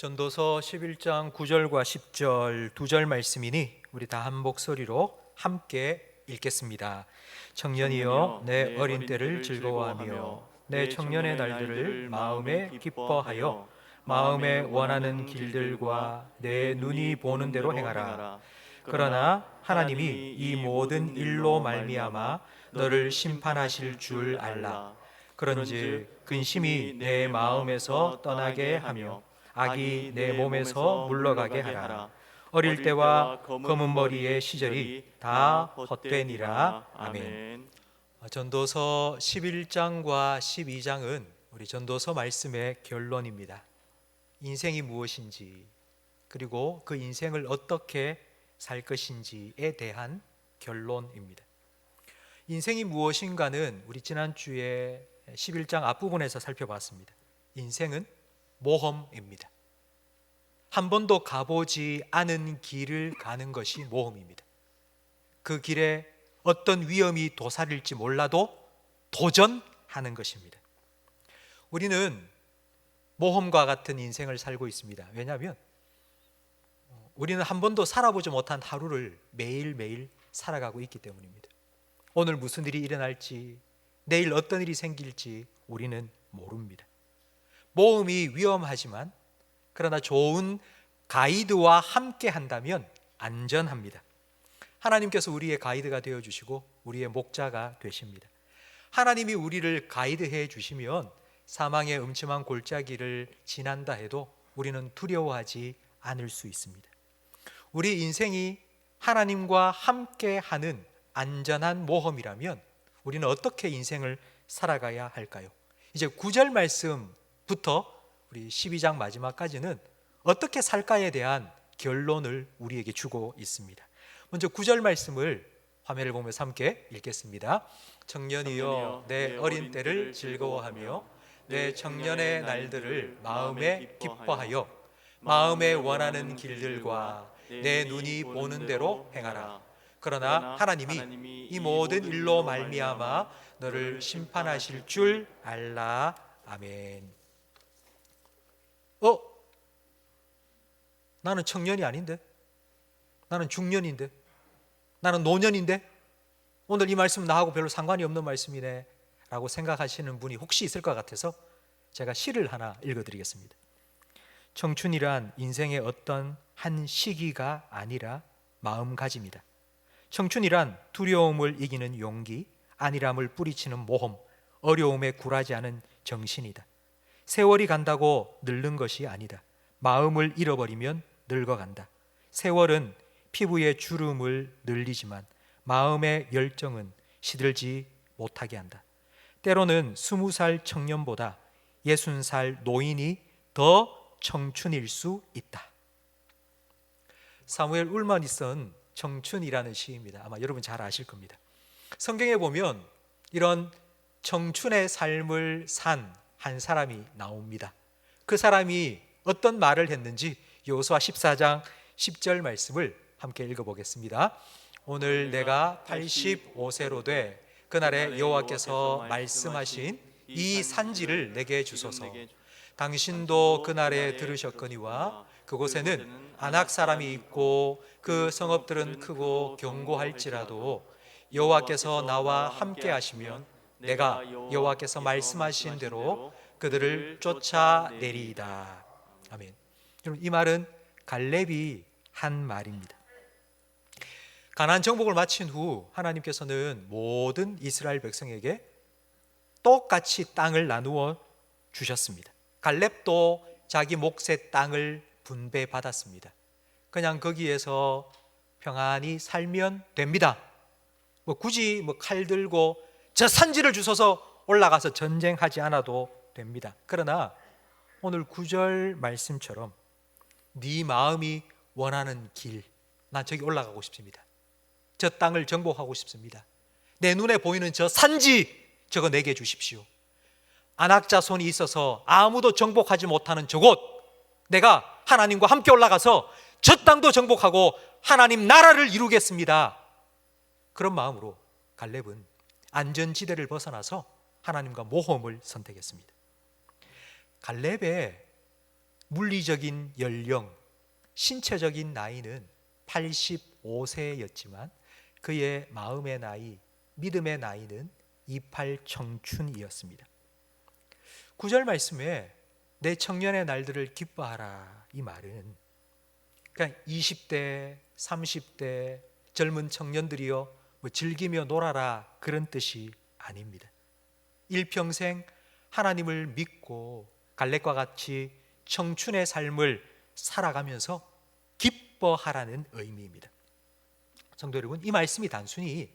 전도서 11장 9절과 10절 두 절 말씀이니 우리 다 한 목소리로 함께 읽겠습니다. 청년이여 내 어린 때를 즐거워하며 내 청년의 날들을 마음에 기뻐하여 마음에 원하는 길들과 내 눈이 보는 대로 행하라. 그러나 하나님이 이 모든 일로 말미암아 너를 심판하실 줄 알라. 그런즉 근심이 내 마음에서 떠나게 하며 악이 내 몸에서 물러가게 하라. 어릴 때와 검은 머리의 시절이 다 헛되니라. 아멘. 전도서 11장과 12장은 우리 전도서 말씀의 결론입니다. 인생이 무엇인지, 그리고 그 인생을 어떻게 살 것인지에 대한 결론입니다. 인생이 무엇인가는 우리 지난주에 11장 앞부분에서 살펴봤습니다. 인생은 모험입니다. 한 번도 가보지 않은 길을 가는 것이 모험입니다. 그 길에 어떤 위험이 도사릴지 몰라도 도전하는 것입니다. 우리는 모험과 같은 인생을 살고 있습니다. 왜냐하면 우리는 한 번도 살아보지 못한 하루를 매일매일 살아가고 있기 때문입니다. 오늘 무슨 일이 일어날지, 내일 어떤 일이 생길지 우리는 모릅니다. 모험이 위험하지만 그러나 좋은 가이드와 함께 한다면 안전합니다. 하나님께서 우리의 가이드가 되어주시고 우리의 목자가 되십니다. 하나님이 우리를 가이드해 주시면 사망의 음침한 골짜기를 지난다 해도 우리는 두려워하지 않을 수 있습니다. 우리 인생이 하나님과 함께하는 안전한 모험이라면 우리는 어떻게 인생을 살아가야 할까요? 이제 9절 말씀부터 우리 12장 마지막까지는 어떻게 살까에 대한 결론을 우리에게 주고 있습니다. 먼저 9절 말씀을 화면을 보면서 함께 읽겠습니다. 청년이여 내 어린 때를 즐거워하며 내 청년의 날들을 마음에 기뻐하여 마음에 원하는 길들과 내 눈이 보는 대로 행하라. 그러나 하나님이 이 모든 일로 말미암아 너를 심판하실 줄 알라. 아멘. 나는 청년이 아닌데, 나는 중년인데, 나는 노년인데 오늘 이 말씀 나하고 별로 상관이 없는 말씀이네 라고 생각하시는 분이 혹시 있을 것 같아서 제가 시를 하나 읽어드리겠습니다. 청춘이란 인생의 어떤 한 시기가 아니라 마음가짐이다. 청춘이란 두려움을 이기는 용기, 안일함을 뿌리치는 모험, 어려움에 굴하지 않은 정신이다. 세월이 간다고 늙는 것이 아니다. 마음을 잃어버리면 늙어간다. 세월은 피부의 주름을 늘리지만 마음의 열정은 시들지 못하게 한다. 때로는 20살 청년보다 60살 노인이 더 청춘일 수 있다. 사무엘 울만이 쓴 청춘이라는 시입니다. 아마 여러분 잘 아실 겁니다. 성경에 보면 이런 청춘의 삶을 산 한 사람이 나옵니다. 그 사람이 어떤 말을 했는지 여호수아 14장 10절 말씀을 함께 읽어보겠습니다. 오늘 내가 85세로 돼 그날에 여호와께서 말씀하신 이 산지를 내게 주소서. 당신도 그날에 들으셨거니와 그곳에는 아낙 사람이 있고 그 성읍들은 크고 견고할지라도 여호와께서 나와 함께 하시면 내가 여호와께서 말씀하신 대로 그들을 쫓아내리이다. 아멘. 여러분, 이 말은 갈렙이 한 말입니다. 가나안 정복을 마친 후 하나님께서는 모든 이스라엘 백성에게 똑같이 땅을 나누어 주셨습니다. 갈렙도 자기 몫의 땅을 분배받았습니다. 그냥 거기에서 평안히 살면 됩니다. 굳이 칼 들고 저 산지를 주워서 올라가서 전쟁하지 않아도 됩니다. 그러나 오늘 9절 말씀처럼 네 마음이 원하는 길, 난 저기 올라가고 싶습니다. 저 땅을 정복하고 싶습니다. 내 눈에 보이는 저 산지 저거 내게 주십시오. 아낙 자손이 있어서 아무도 정복하지 못하는 저곳, 내가 하나님과 함께 올라가서 저 땅도 정복하고 하나님 나라를 이루겠습니다. 그런 마음으로 갈렙은 안전지대를 벗어나서 하나님과 모험을 선택했습니다. 갈렙의 물리적인 연령, 신체적인 나이는 85세였지만 그의 마음의 나이, 믿음의 나이는 28 청춘이었습니다. 9절 말씀에 내 청년의 날들을 기뻐하라, 이 말은 그러니까 20대, 30대 젊은 청년들이여 즐기며 놀아라, 그런 뜻이 아닙니다. 일평생 하나님을 믿고 갈렙과 같이 청춘의 삶을 살아가면서 기뻐하라는 의미입니다. 성도 여러분, 이 말씀이 단순히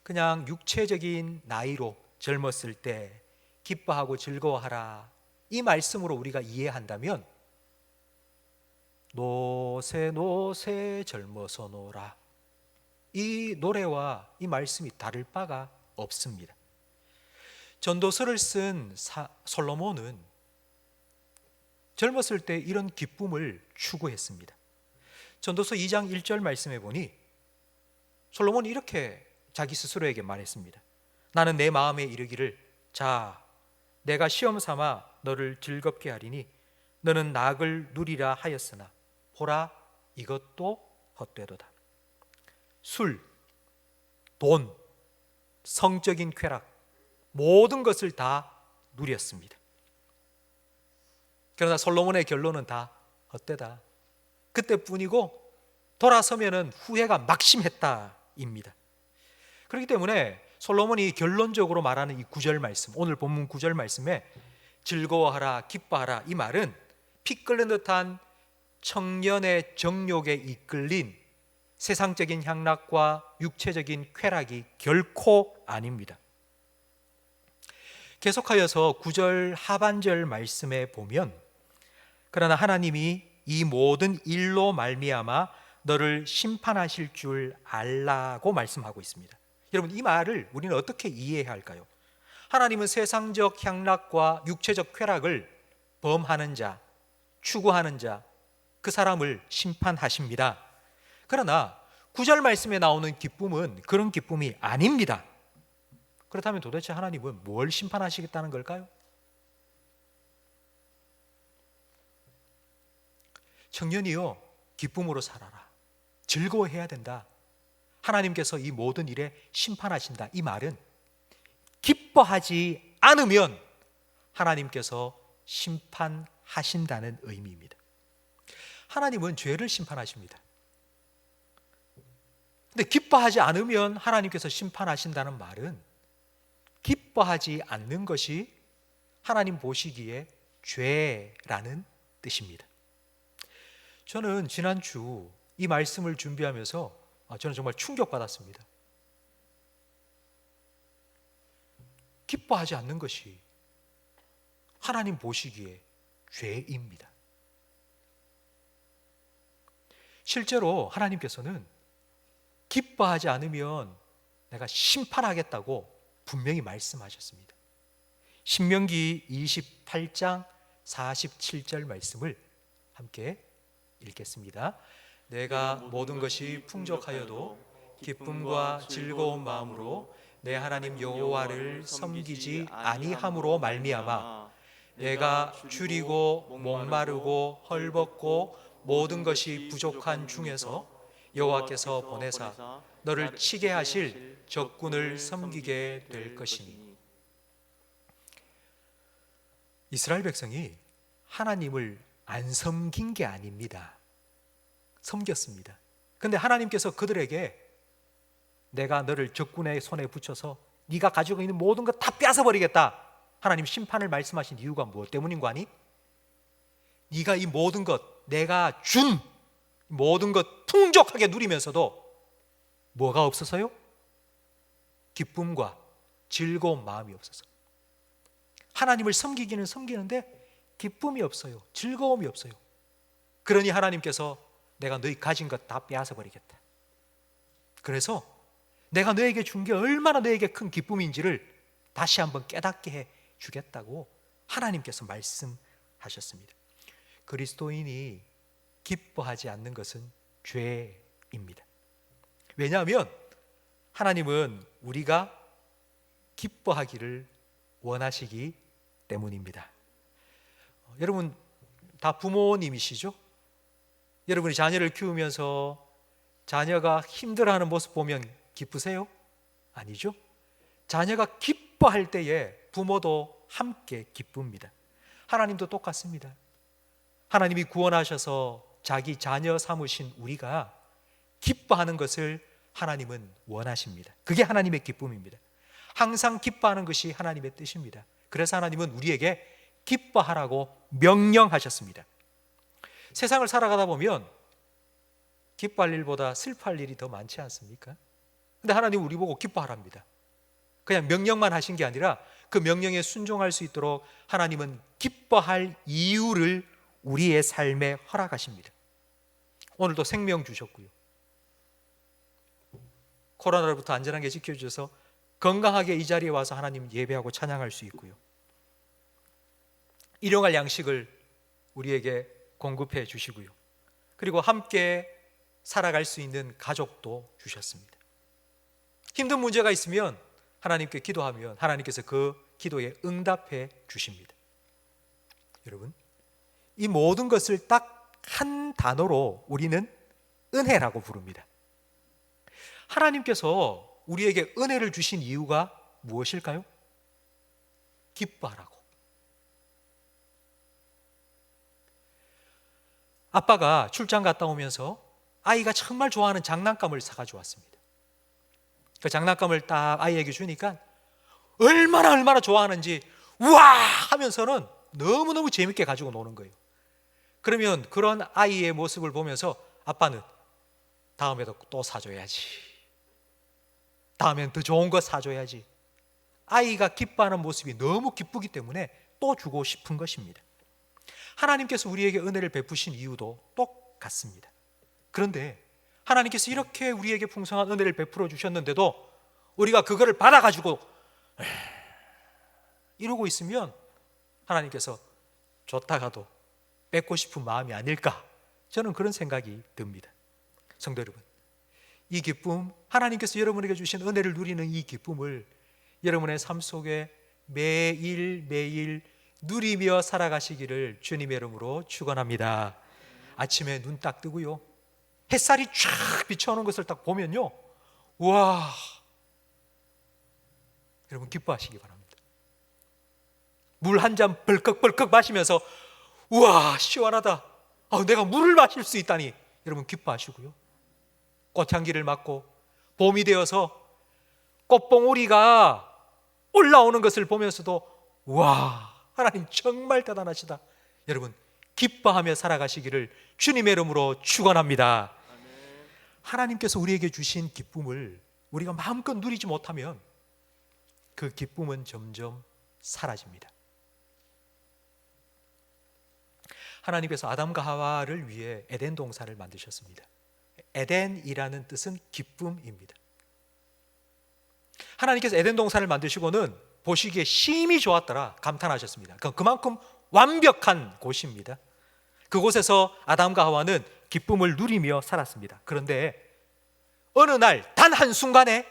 그냥 육체적인 나이로 젊었을 때 기뻐하고 즐거워하라, 이 말씀으로 우리가 이해한다면 노세 노세 젊어서 놀아, 이 노래와 이 말씀이 다를 바가 없습니다. 전도서를 쓴 솔로몬은 젊었을 때 이런 기쁨을 추구했습니다. 전도서 2장 1절 말씀해 보니 솔로몬이 이렇게 자기 스스로에게 말했습니다. 나는 내 마음에 이르기를, 자, 내가 시험 삼아 너를 즐겁게 하리니 너는 낙을 누리라 하였으나 보라, 이것도 헛되도다. 술, 돈, 성적인 쾌락, 모든 것을 다 누렸습니다. 그러나 솔로몬의 결론은 다 헛되다, 그때뿐이고 돌아서면은 후회가 막심했다입니다. 그렇기 때문에 솔로몬이 결론적으로 말하는 이 9절 말씀, 오늘 본문 9절 말씀에 즐거워하라, 기뻐하라, 이 말은 피 끓는 듯한 청년의 정욕에 이끌린 세상적인 향락과 육체적인 쾌락이 결코 아닙니다. 계속하여서 9절 하반절 말씀에 보면, 그러나 하나님이 이 모든 일로 말미암아 너를 심판하실 줄 알라고 말씀하고 있습니다. 여러분, 이 말을 우리는 어떻게 이해해야 할까요? 하나님은 세상적 향락과 육체적 쾌락을 범하는 자, 추구하는 자, 그 사람을 심판하십니다. 그러나 9절 말씀에 나오는 기쁨은 그런 기쁨이 아닙니다. 그렇다면 도대체 하나님은 뭘 심판하시겠다는 걸까요? 청년이여, 기쁨으로 살아라, 즐거워해야 된다, 하나님께서 이 모든 일에 심판하신다, 이 말은 기뻐하지 않으면 하나님께서 심판하신다는 의미입니다. 하나님은 죄를 심판하십니다. 근데 기뻐하지 않으면 하나님께서 심판하신다는 말은 기뻐하지 않는 것이 하나님 보시기에 죄라는 뜻입니다. 저는 지난주 이 말씀을 준비하면서 저는 정말 충격받았습니다. 기뻐하지 않는 것이 하나님 보시기에 죄입니다. 실제로 하나님께서는 기뻐하지 않으면 내가 심판하겠다고 분명히 말씀하셨습니다. 신명기 28장 47절 말씀을 함께 읽겠습니다. 내가 모든 것이 풍족하여도 기쁨과 즐거운 마음으로 내 하나님 여호와를 섬기지 아니함으로 말미암아 내가 줄이고 목마르고 헐벗고 모든 것이 부족한 중에서 여호와께서 보내사 너를 치게 하실 적군을 섬기게 될 것이니. 이스라엘 백성이 하나님을 안 섬긴 게 아닙니다. 섬겼습니다. 그런데 하나님께서 그들에게 내가 너를 적군의 손에 붙여서 네가 가지고 있는 모든 것 다 뺏어버리겠다, 하나님 심판을 말씀하신 이유가 무엇 때문인 거 아니? 네가 이 모든 것, 내가 준 모든 것 풍족하게 누리면서도 뭐가 없어서요? 기쁨과 즐거운 마음이 없어서. 하나님을 섬기기는 섬기는데 기쁨이 없어요, 즐거움이 없어요. 그러니 하나님께서 내가 너희 가진 것 다 빼앗아 버리겠다. 그래서 내가 너에게 준 게 얼마나 너에게 큰 기쁨인지를 다시 한번 깨닫게 해 주겠다고 하나님께서 말씀하셨습니다. 그리스도인이 기뻐하지 않는 것은 죄입니다. 왜냐하면 하나님은 우리가 기뻐하기를 원하시기 때문입니다. 여러분, 다 부모님이시죠? 여러분이 자녀를 키우면서 자녀가 힘들어하는 모습 보면 기쁘세요? 아니죠? 자녀가 기뻐할 때에 부모도 함께 기쁩니다. 하나님도 똑같습니다. 하나님이 구원하셔서 자기 자녀 삼으신 우리가 기뻐하는 것을 하나님은 원하십니다. 그게 하나님의 기쁨입니다. 항상 기뻐하는 것이 하나님의 뜻입니다. 그래서 하나님은 우리에게 기뻐하라고 명령하셨습니다. 세상을 살아가다 보면 기뻐할 일보다 슬퍼할 일이 더 많지 않습니까? 근데 하나님은 우리 보고 기뻐하랍니다. 그냥 명령만 하신 게 아니라 그 명령에 순종할 수 있도록 하나님은 기뻐할 이유를 우리의 삶에 허락하십니다. 오늘도 생명 주셨고요. 코로나로부터 안전하게 지켜주셔서 건강하게 이 자리에 와서 하나님 예배하고 찬양할 수 있고요. 일용할 양식을 우리에게 공급해 주시고요. 그리고 함께 살아갈 수 있는 가족도 주셨습니다. 힘든 문제가 있으면 하나님께 기도하면 하나님께서 그 기도에 응답해 주십니다. 여러분, 이 모든 것을 딱 한 단어로 우리는 은혜라고 부릅니다. 하나님께서 우리에게 은혜를 주신 이유가 무엇일까요? 기뻐하라고. 아빠가 출장 갔다 오면서 아이가 정말 좋아하는 장난감을 사가지고 왔습니다. 그 장난감을 딱 아이에게 주니까 얼마나 좋아하는지 우와 하면서는 너무너무 재밌게 가지고 노는 거예요. 그러면 그런 아이의 모습을 보면서 아빠는 다음에도 또 사줘야지, 다음엔 더 좋은 거 사줘야지. 아이가 기뻐하는 모습이 너무 기쁘기 때문에 또 주고 싶은 것입니다. 하나님께서 우리에게 은혜를 베푸신 이유도 똑같습니다. 그런데 하나님께서 이렇게 우리에게 풍성한 은혜를 베풀어 주셨는데도 우리가 그거를 받아가지고 이러고 있으면 하나님께서 줬다가도 뺏고 싶은 마음이 아닐까, 저는 그런 생각이 듭니다. 성도 여러분, 이 기쁨, 하나님께서 여러분에게 주신 은혜를 누리는 이 기쁨을 여러분의 삶 속에 매일매일 누리며 살아가시기를 주님의 이름으로 축원합니다. 아침에 눈 딱 뜨고요, 햇살이 쫙 비춰오는 것을 딱 보면요, 우와, 여러분 기뻐하시기 바랍니다. 물 한 잔 벌컥벌컥 마시면서 우와 시원하다, 내가 물을 마실 수 있다니, 여러분 기뻐하시고요. 꽃향기를 맡고 봄이 되어서 꽃봉오리가 올라오는 것을 보면서도 우와 하나님 정말 대단하시다, 여러분 기뻐하며 살아가시기를 주님의 이름으로 축원합니다. 하나님께서 우리에게 주신 기쁨을 우리가 마음껏 누리지 못하면 그 기쁨은 점점 사라집니다. 하나님께서 아담과 하와를 위해 에덴 동산을 만드셨습니다. 에덴이라는 뜻은 기쁨입니다. 하나님께서 에덴 동산을 만드시고는 보시기에 심히 좋았더라 감탄하셨습니다. 그만큼 완벽한 곳입니다. 그곳에서 아담과 하와는 기쁨을 누리며 살았습니다. 그런데 어느 날 단 한순간에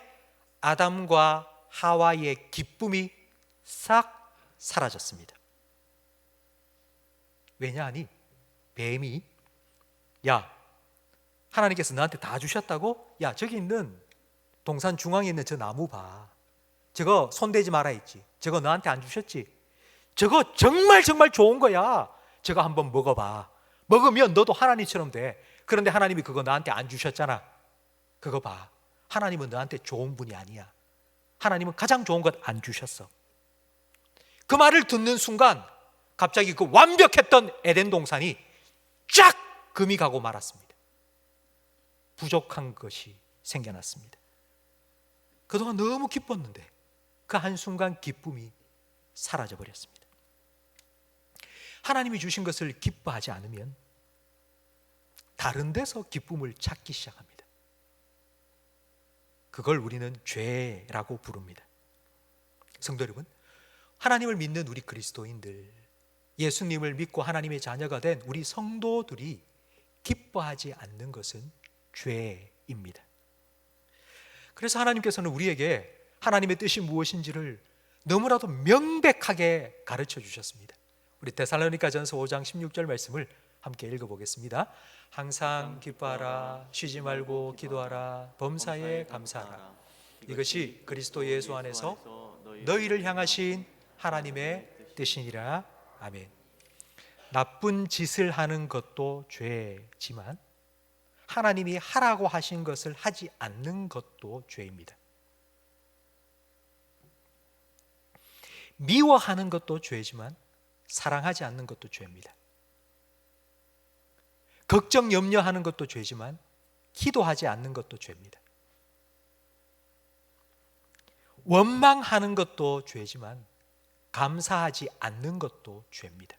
아담과 하와의 기쁨이 싹 사라졌습니다. 왜냐하니 뱀이 야 하나님께서 너한테 다 주셨다고? 야 저기 있는 동산 중앙에 있는 저 나무 봐, 저거 손대지 마라 했지, 저거 너한테 안 주셨지, 저거 정말 좋은 거야, 저거 한번 먹어봐, 먹으면 너도 하나님처럼 돼. 그런데 하나님이 그거 너한테 안 주셨잖아, 그거 봐, 하나님은 너한테 좋은 분이 아니야, 하나님은 가장 좋은 것 안 주셨어. 그 말을 듣는 순간 갑자기 그 완벽했던 에덴 동산이 쫙 금이 가고 말았습니다. 부족한 것이 생겨났습니다. 그동안 너무 기뻤는데 그 한순간 기쁨이 사라져버렸습니다. 하나님이 주신 것을 기뻐하지 않으면 다른 데서 기쁨을 찾기 시작합니다. 그걸 우리는 죄라고 부릅니다. 성도 여러분, 하나님을 믿는 우리 그리스도인들, 예수님을 믿고 하나님의 자녀가 된 우리 성도들이 기뻐하지 않는 것은 죄입니다. 그래서 하나님께서는 우리에게 하나님의 뜻이 무엇인지를 너무나도 명백하게 가르쳐 주셨습니다. 우리 데살로니가전서 5장 16절 말씀을 함께 읽어보겠습니다. 항상 기뻐하라, 쉬지 말고 기도하라, 범사에 감사하라. 이것이 그리스도 예수 안에서 너희를 향하신 하나님의 뜻이니라. 아멘. 나쁜 짓을 하는 것도 죄지만 하나님이 하라고 하신 것을 하지 않는 것도 죄입니다. 미워하는 것도 죄지만 사랑하지 않는 것도 죄입니다. 걱정, 염려하는 것도 죄지만 기도하지 않는 것도 죄입니다. 원망하는 것도 죄지만 감사하지 않는 것도 죄입니다.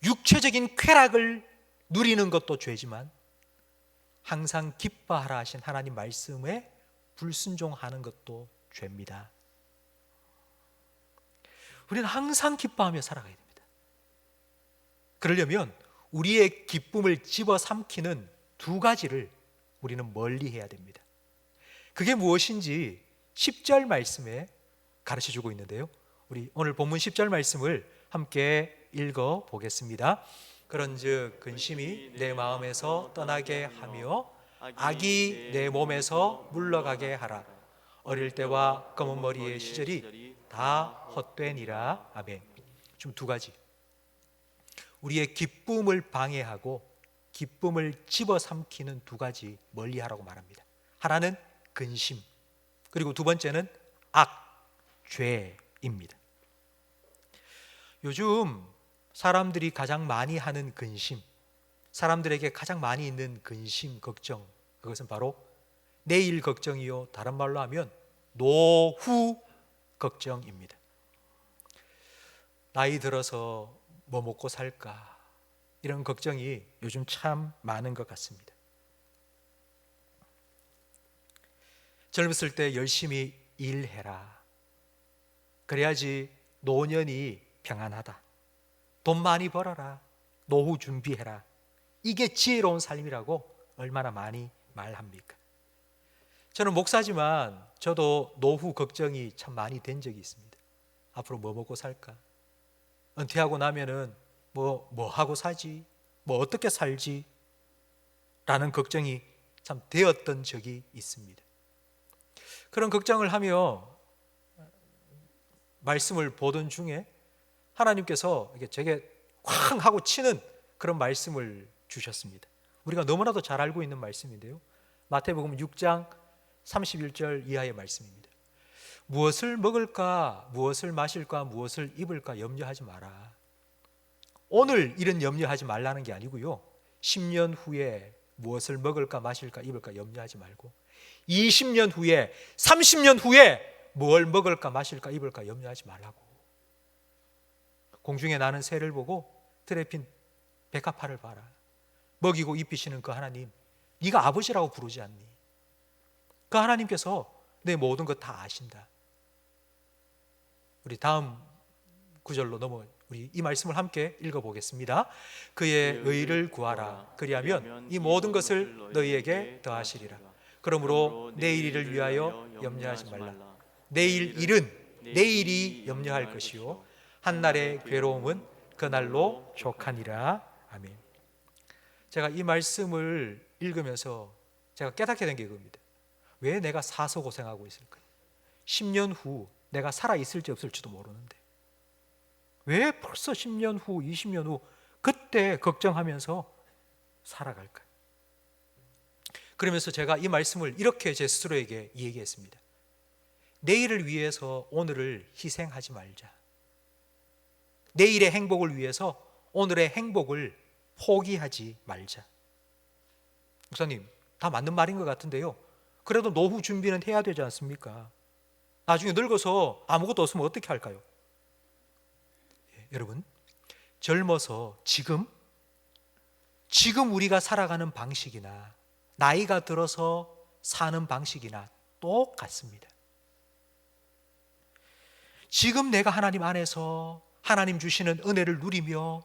육체적인 쾌락을 누리는 것도 죄지만 항상 기뻐하라 하신 하나님 말씀에 불순종하는 것도 죄입니다. 우리는 항상 기뻐하며 살아가야 됩니다. 그러려면 우리의 기쁨을 집어삼키는 두 가지를 우리는 멀리해야 됩니다. 그게 무엇인지 10절 말씀에 가르쳐주고 있는데요, 우리 오늘 본문 10절 말씀을 함께 읽어보겠습니다. 그런즉 근심이 내 마음에서 떠나게 하며 악이 내 몸에서 물러가게 하라. 어릴 때와 검은 머리의 시절이 다 헛되니라. 아멘. 지금 두 가지, 우리의 기쁨을 방해하고 기쁨을 집어삼키는 두 가지 멀리하라고 말합니다. 하나는 근심, 그리고 두 번째는 악, 죄입니다. 요즘 사람들이 가장 많이 하는 근심, 사람들에게 가장 많이 있는 근심, 걱정, 그것은 바로 내일 걱정이요, 다른 말로 하면 노후 걱정입니다. 나이 들어서 뭐 먹고 살까, 이런 걱정이 요즘 참 많은 것 같습니다. 젊었을 때 열심히 일해라, 그래야지 노년이 평안하다. 돈 많이 벌어라, 노후 준비해라. 이게 지혜로운 삶이라고 얼마나 많이 말합니까? 저는 목사지만 저도 노후 걱정이 참 많이 된 적이 있습니다. 앞으로 뭐 먹고 살까? 은퇴하고 나면은 뭐 하고 사지? 뭐 어떻게 살지? 라는 걱정이 참 되었던 적이 있습니다. 그런 걱정을 하며 말씀을 보던 중에 하나님께서 제게 쾅 하고 치는 그런 말씀을 주셨습니다. 우리가 너무나도 잘 알고 있는 말씀인데요, 마태복음 6장 31절 이하의 말씀입니다. 무엇을 먹을까, 무엇을 마실까, 무엇을 입을까 염려하지 마라. 오늘 일은 염려하지 말라는 게 아니고요, 10년 후에 무엇을 먹을까, 마실까, 입을까 염려하지 말고 20년 후에, 30년 후에 뭘 먹을까, 마실까, 입을까 염려하지 말라고. 공중에 나는 새를 보고 들에 핀 백합화를 봐라. 먹이고 입히시는 그 하나님, 네가 아버지라고 부르지 않니? 그 하나님께서 내 모든 것 다 아신다. 우리 다음 구절로 우리 이 말씀을 함께 읽어보겠습니다. 그의 의를 구하라. 그리하면 이 모든 것을 너희에게 더하시리라. 그러므로 내일 일을 위하여 염려하지 말라. 내일 일은 내일이 염려할 것이요 한날의 괴로움은 그날로 족하니라. 아멘. 제가 이 말씀을 읽으면서 제가 깨닫게 된 게 이겁니다. 왜 내가 사서 고생하고 있을까? 10년 후 내가 살아있을지 없을지도 모르는데 왜 벌써 10년 후, 20년 후 그때 걱정하면서 살아갈까? 그러면서 제가 이 말씀을 이렇게 제 스스로에게 얘기했습니다. 내일을 위해서 오늘을 희생하지 말자. 내일의 행복을 위해서 오늘의 행복을 포기하지 말자. 목사님, 다 맞는 말인 것 같은데요, 그래도 노후 준비는 해야 되지 않습니까? 나중에 늙어서 아무것도 없으면 어떻게 할까요? 여러분, 젊어서 지금 우리가 살아가는 방식이나 나이가 들어서 사는 방식이나 똑같습니다. 지금 내가 하나님 안에서 하나님 주시는 은혜를 누리며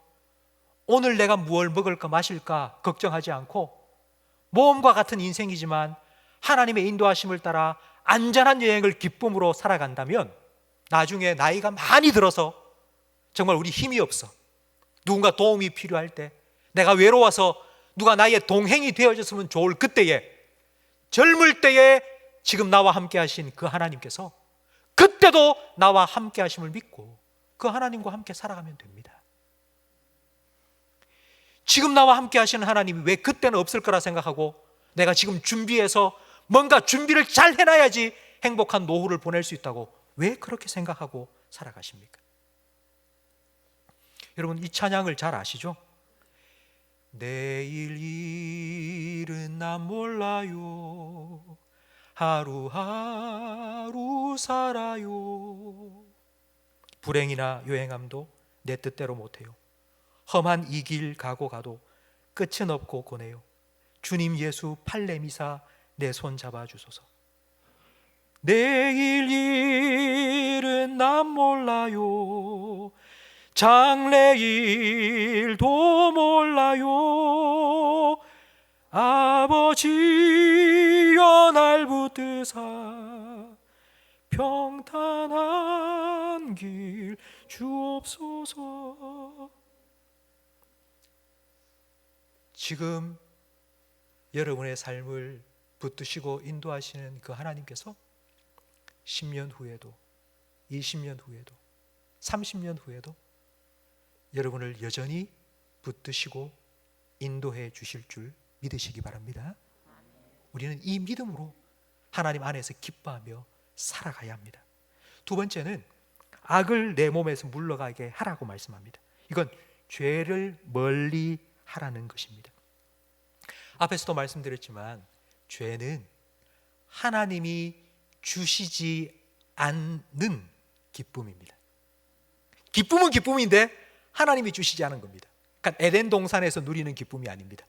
오늘 내가 무엇을 먹을까 마실까 걱정하지 않고 모험과 같은 인생이지만 하나님의 인도하심을 따라 안전한 여행을 기쁨으로 살아간다면 나중에 나이가 많이 들어서 정말 우리 힘이 없어, 누군가 도움이 필요할 때, 내가 외로워서 누가 나의 동행이 되어줬으면 좋을 그때에, 젊을 때에 지금 나와 함께 하신 그 하나님께서 그때도 나와 함께 하심을 믿고 그 하나님과 함께 살아가면 됩니다. 지금 나와 함께 하시는 하나님이 왜 그때는 없을 거라 생각하고 내가 지금 준비해서 뭔가 준비를 잘 해놔야지 행복한 노후를 보낼 수 있다고 왜 그렇게 생각하고 살아가십니까? 여러분, 이 찬양을 잘 아시죠? 내일 일은 난 몰라요, 하루하루 살아요. 불행이나 요행함도 내 뜻대로 못해요. 험한 이 길 가고 가도 끝은 없고 고네요. 주님 예수 팔레미사 내 손 잡아주소서. 내일 일은 난 몰라요, 장래일도 몰라요. 아버지여 날 붙드사 평탄한 길 주옵소서. 지금 여러분의 삶을 붙드시고 인도하시는 그 하나님께서 10년 후에도 20년 후에도 30년 후에도 여러분을 여전히 붙드시고 인도해 주실 줄 믿으시기 바랍니다. 우리는 이 믿음으로 하나님 안에서 기뻐하며 살아가야 합니다. 두 번째는 악을 내 몸에서 물러가게 하라고 말씀합니다. 이건 죄를 멀리 하라는 것입니다. 앞에서도 말씀드렸지만 죄는 하나님이 주시지 않는 기쁨입니다. 기쁨은 기쁨인데 하나님이 주시지 않은 겁니다. 그러니까 에덴 동산에서 누리는 기쁨이 아닙니다.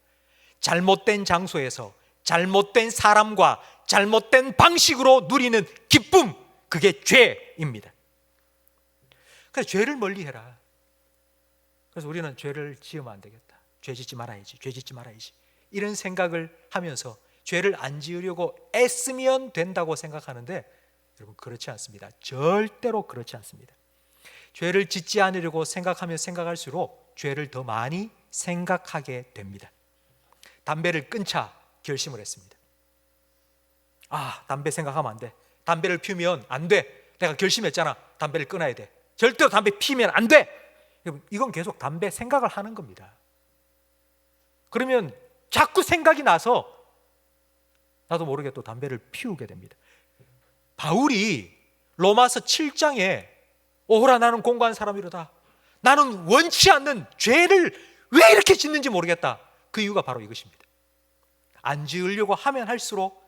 잘못된 장소에서 잘못된 사람과 잘못된 방식으로 누리는 기쁨, 그게 죄입니다. 그래서 죄를 멀리해라. 그래서 우리는 죄를 지으면 안 되겠다, 죄 짓지 말아야지, 죄 짓지 말아야지, 이런 생각을 하면서 죄를 안 지으려고 애쓰면 된다고 생각하는데 여러분, 그렇지 않습니다. 절대로 그렇지 않습니다. 죄를 짓지 않으려고 생각하면 생각할수록 죄를 더 많이 생각하게 됩니다. 담배를 끊자 결심을 했습니다. 담배 생각하면 안 돼, 담배를 피우면 안 돼, 내가 결심했잖아, 담배를 끊어야 돼, 절대로 담배 피우면 안 돼. 이건 계속 담배 생각을 하는 겁니다. 그러면 자꾸 생각이 나서 나도 모르게 또 담배를 피우게 됩니다. 바울이 로마서 7장에 오호라 나는 공고한 사람이로다, 나는 원치 않는 죄를 왜 이렇게 짓는지 모르겠다, 그 이유가 바로 이것입니다. 안 지으려고 하면 할수록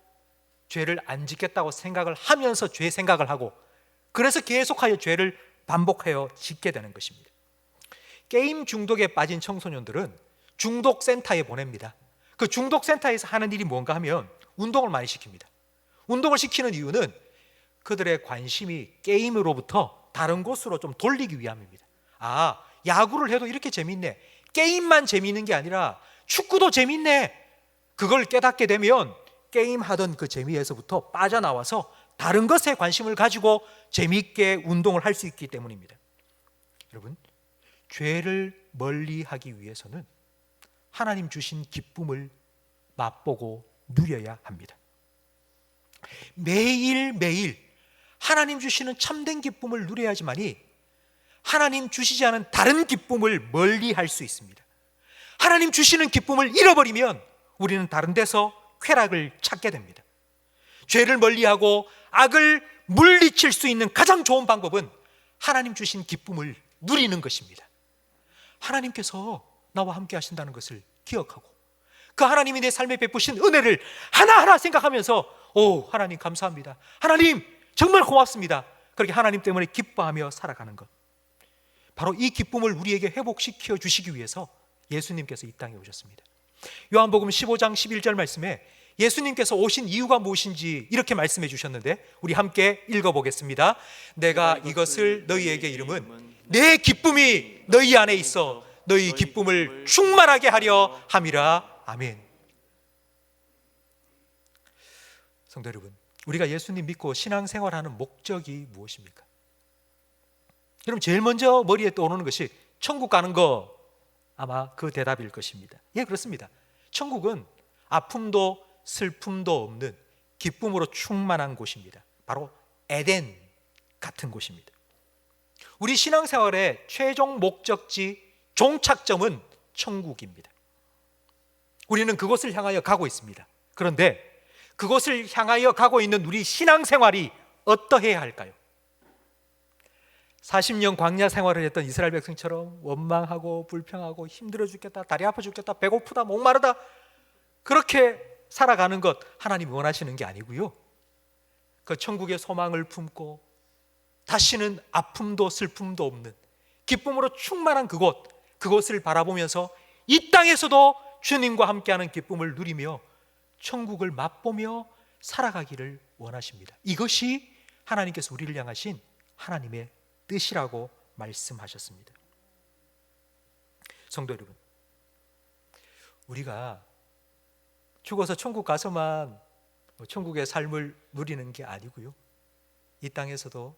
죄를 안 짓겠다고 생각을 하면서 죄 생각을 하고, 그래서 계속하여 죄를 반복하여 짓게 되는 것입니다. 게임 중독에 빠진 청소년들은 중독센터에 보냅니다. 그 중독센터에서 하는 일이 뭔가 하면 운동을 많이 시킵니다. 운동을 시키는 이유는 그들의 관심이 게임으로부터 다른 곳으로 좀 돌리기 위함입니다. 야구를 해도 이렇게 재밌네, 게임만 재밌는 게 아니라 축구도 재밌네, 그걸 깨닫게 되면 게임하던 그 재미에서부터 빠져나와서 다른 것에 관심을 가지고 재미있게 운동을 할 수 있기 때문입니다. 여러분, 죄를 멀리하기 위해서는 하나님 주신 기쁨을 맛보고 누려야 합니다. 매일매일 하나님 주시는 참된 기쁨을 누려야지만이 하나님 주시지 않은 다른 기쁨을 멀리할 수 있습니다. 하나님 주시는 기쁨을 잃어버리면 우리는 다른 데서 쾌락을 찾게 됩니다. 죄를 멀리하고 악을 물리칠 수 있는 가장 좋은 방법은 하나님 주신 기쁨을 누리는 것입니다. 하나님께서 나와 함께 하신다는 것을 기억하고 그 하나님이 내 삶에 베푸신 은혜를 하나하나 생각하면서 하나님 감사합니다, 하나님 정말 고맙습니다, 그렇게 하나님 때문에 기뻐하며 살아가는 것, 바로 이 기쁨을 우리에게 회복시켜 주시기 위해서 예수님께서 이 땅에 오셨습니다. 요한복음 15장 11절 말씀에 예수님께서 오신 이유가 무엇인지 이렇게 말씀해 주셨는데 우리 함께 읽어보겠습니다. 내가 이것을 너희에게 이름은 내 기쁨이 너희 안에 있어 너희 기쁨을 충만하게 하려 함이라. 아멘. 성도 여러분, 우리가 예수님 믿고 신앙생활하는 목적이 무엇입니까? 여러분 제일 먼저 머리에 떠오르는 것이 천국 가는 거, 아마 그 대답일 것입니다. 예, 그렇습니다. 천국은 아픔도 슬픔도 없는 기쁨으로 충만한 곳입니다. 바로 에덴 같은 곳입니다. 우리 신앙생활의 최종 목적지, 종착점은 천국입니다. 우리는 그곳을 향하여 가고 있습니다. 그런데 그곳을 향하여 가고 있는 우리 신앙생활이 어떠해야 할까요? 40년 광야 생활을 했던 이스라엘 백성처럼 원망하고 불평하고 힘들어 죽겠다, 다리 아파 죽겠다, 배고프다, 목마르다, 그렇게 살아가는 것 하나님이 원하시는 게 아니고요, 그 천국의 소망을 품고 다시는 아픔도 슬픔도 없는 기쁨으로 충만한 그곳을 바라보면서 이 땅에서도 주님과 함께하는 기쁨을 누리며 천국을 맛보며 살아가기를 원하십니다. 이것이 하나님께서 우리를 향하신 하나님의 뜻이라고 말씀하셨습니다. 성도 여러분, 우리가 죽어서 천국 가서만 천국의 삶을 누리는 게 아니고요, 이 땅에서도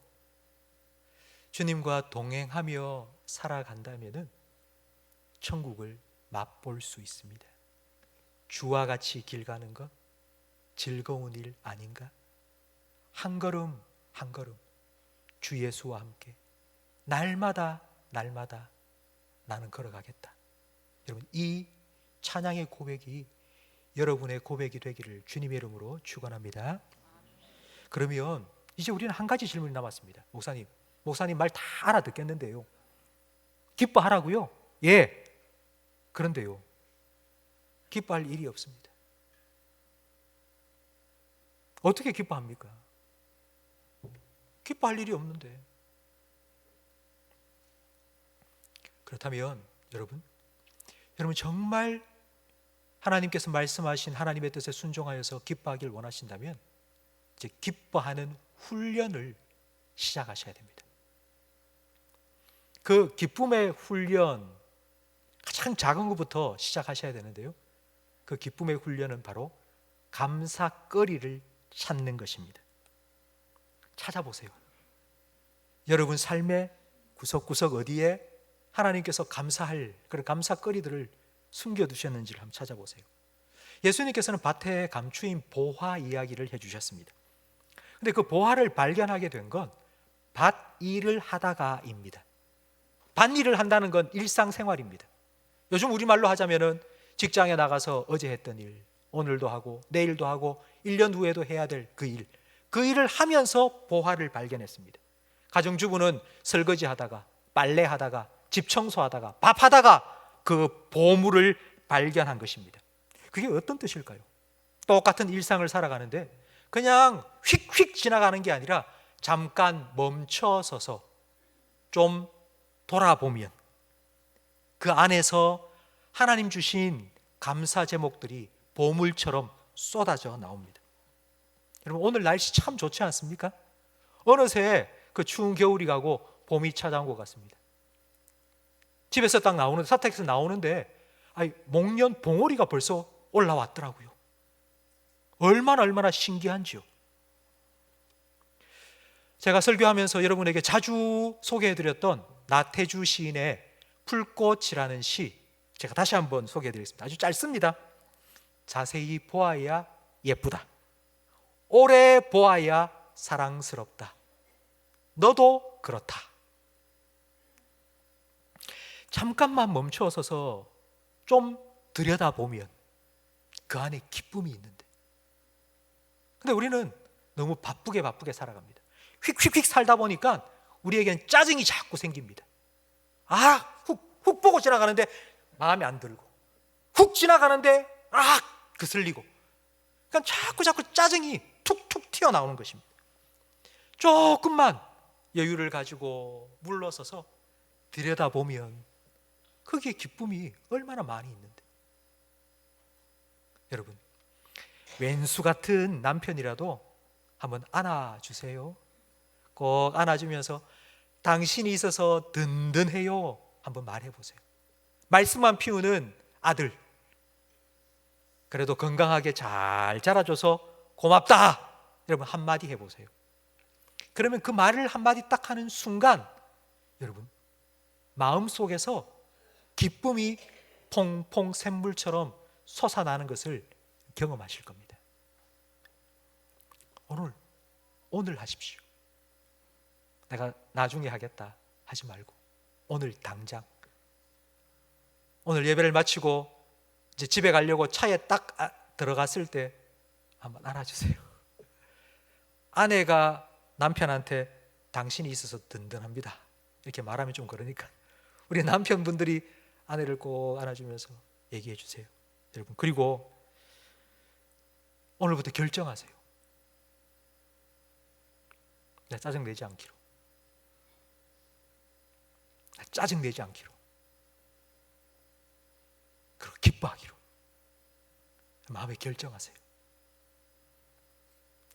주님과 동행하며 살아간다면 천국을 맛볼 수 있습니다. 주와 같이 길 가는 것 즐거운 일 아닌가? 한 걸음 한 걸음 주 예수와 함께 날마다 나는 걸어가겠다. 여러분, 이 찬양의 고백이 여러분의 고백이 되기를 주님의 이름으로 축원합니다. 그러면 이제 우리는 한 가지 질문이 남았습니다. 목사님 말 다 알아듣겠는데요, 기뻐하라고요? 예. 그런데요, 기뻐할 일이 없습니다. 어떻게 기뻐합니까? 기뻐할 일이 없는데. 그렇다면 여러분 정말 하나님께서 말씀하신 하나님의 뜻에 순종하여서 기뻐하길 원하신다면 이제 기뻐하는 훈련을 시작하셔야 됩니다. 그 기쁨의 훈련, 가장 작은 것부터 시작하셔야 되는데요, 그 기쁨의 훈련은 바로 감사거리를 찾는 것입니다. 찾아보세요. 여러분 삶의 구석구석 어디에 하나님께서 감사할 그런 감사거리들을 숨겨두셨는지를 한번 찾아보세요. 예수님께서는 밭에 감추인 보화 이야기를 해주셨습니다. 그런데 그 보화를 발견하게 된 건 밭 일을 하다가입니다. 밭일을 한다는 건 일상생활입니다. 요즘 우리말로 하자면은 직장에 나가서 어제 했던 일, 오늘도 하고 내일도 하고 1년 후에도 해야 될 그 일을 하면서 보화를 발견했습니다. 가정주부는 설거지하다가, 빨래하다가, 집 청소하다가, 밥하다가 그 보물을 발견한 것입니다. 그게 어떤 뜻일까요? 똑같은 일상을 살아가는데 그냥 휙휙 지나가는 게 아니라 잠깐 멈춰서서 좀 돌아보면 그 안에서 하나님 주신 감사 제목들이 보물처럼 쏟아져 나옵니다. 여러분, 오늘 날씨 참 좋지 않습니까? 어느새 그 추운 겨울이 가고 봄이 찾아온 것 같습니다. 집에서 딱 나오는데, 사택에서 나오는데 목련 봉오리가 벌써 올라왔더라고요. 얼마나 신기한지요. 제가 설교하면서 여러분에게 자주 소개해드렸던 나태주 시인의 풀꽃이라는 시, 제가 다시 한번 소개해드리겠습니다. 아주 짧습니다. 자세히 보아야 예쁘다. 오래 보아야 사랑스럽다. 너도 그렇다. 잠깐만 멈춰서서 좀 들여다보면 그 안에 기쁨이 있는데, 근데 우리는 너무 바쁘게 살아갑니다. 휙휙휙 살다 보니까 우리에겐 짜증이 자꾸 생깁니다. 훅 보고 지나가는데 마음에 안 들고, 훅 지나가는데 그슬리고, 그러니까 자꾸 짜증이 툭툭 튀어나오는 것입니다. 조금만 여유를 가지고 물러서서 들여다보면 거기에 기쁨이 얼마나 많이 있는데. 여러분, 왼수 같은 남편이라도 한번 안아주세요. 꼭 안아주면서 당신이 있어서 든든해요 한번 말해보세요. 말씀만 피우는 아들, 그래도 건강하게 잘 자라줘서 고맙다 여러분 한마디 해보세요. 그러면 그 말을 한마디 딱 하는 순간 여러분, 마음속에서 기쁨이 퐁퐁 샘물처럼 솟아나는 것을 경험하실 겁니다. 오늘 하십시오. 내가 나중에 하겠다 하지 말고 오늘 당장, 오늘 예배를 마치고 이제 집에 가려고 차에 딱 들어갔을 때 한번 안아주세요. 아내가 남편한테 당신이 있어서 든든합니다 이렇게 말하면 좀 그러니까 우리 남편분들이 아내를 꼭 안아주면서 얘기해 주세요, 여러분. 그리고 오늘부터 결정하세요. 내가 짜증내지 않기로, 짜증내지 않기로, 그리고 기뻐하기로 마음에 결정하세요.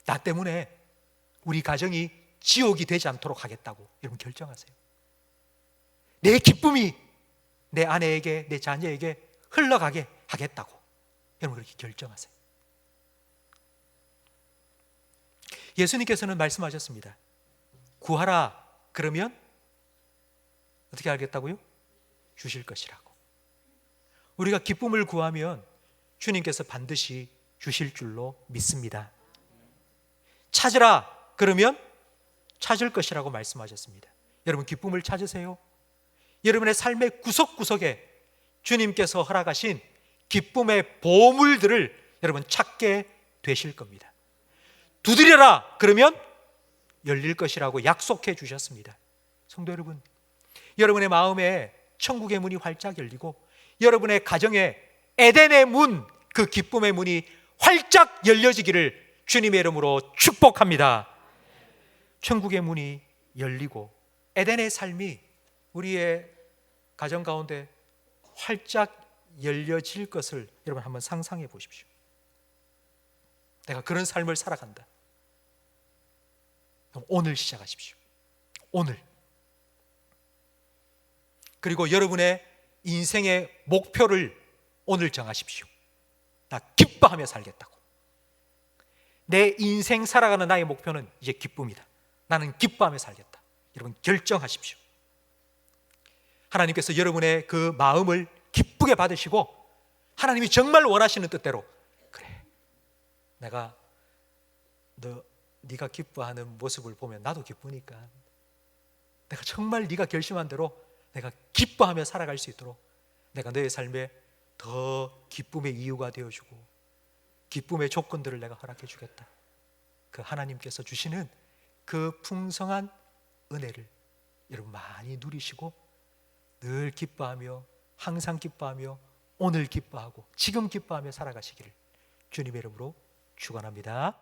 나 때문에 우리 가정이 지옥이 되지 않도록 하겠다고 여러분 결정하세요. 내 기쁨이 내 아내에게, 내 자녀에게 흘러가게 하겠다고 여러분 그렇게 결정하세요. 예수님께서는 말씀하셨습니다. 구하라 그러면 어떻게 하겠다고요? 주실 것이라고. 우리가 기쁨을 구하면 주님께서 반드시 주실 줄로 믿습니다. 찾으라 그러면 찾을 것이라고 말씀하셨습니다. 여러분 기쁨을 찾으세요. 여러분의 삶의 구석구석에 주님께서 허락하신 기쁨의 보물들을 여러분 찾게 되실 겁니다. 두드려라 그러면 열릴 것이라고 약속해 주셨습니다. 성도 여러분, 여러분의 마음에 천국의 문이 활짝 열리고 여러분의 가정에 에덴의 문, 그 기쁨의 문이 활짝 열려지기를 주님의 이름으로 축복합니다. 천국의 문이 열리고 에덴의 삶이 우리의 가정 가운데 활짝 열려질 것을 여러분 한번 상상해 보십시오. 내가 그런 삶을 살아간다. 그럼 오늘 시작하십시오. 오늘. 그리고 여러분의 인생의 목표를 오늘 정하십시오. 나 기뻐하며 살겠다고. 내 인생 살아가는 나의 목표는 이제 기쁨이다. 나는 기뻐하며 살겠다. 여러분 결정하십시오. 하나님께서 여러분의 그 마음을 기쁘게 받으시고 하나님이 정말 원하시는 뜻대로, 그래, 내가 네가 기뻐하는 모습을 보면 나도 기쁘니까 내가 정말 네가 결심한 대로 내가 기뻐하며 살아갈 수 있도록 내가 너의 삶에 더 기쁨의 이유가 되어주고 기쁨의 조건들을 내가 허락해 주겠다. 그 하나님께서 주시는 그 풍성한 은혜를 여러분 많이 누리시고 늘 기뻐하며, 항상 기뻐하며, 오늘 기뻐하고 지금 기뻐하며 살아가시기를 주님의 이름으로 축원합니다.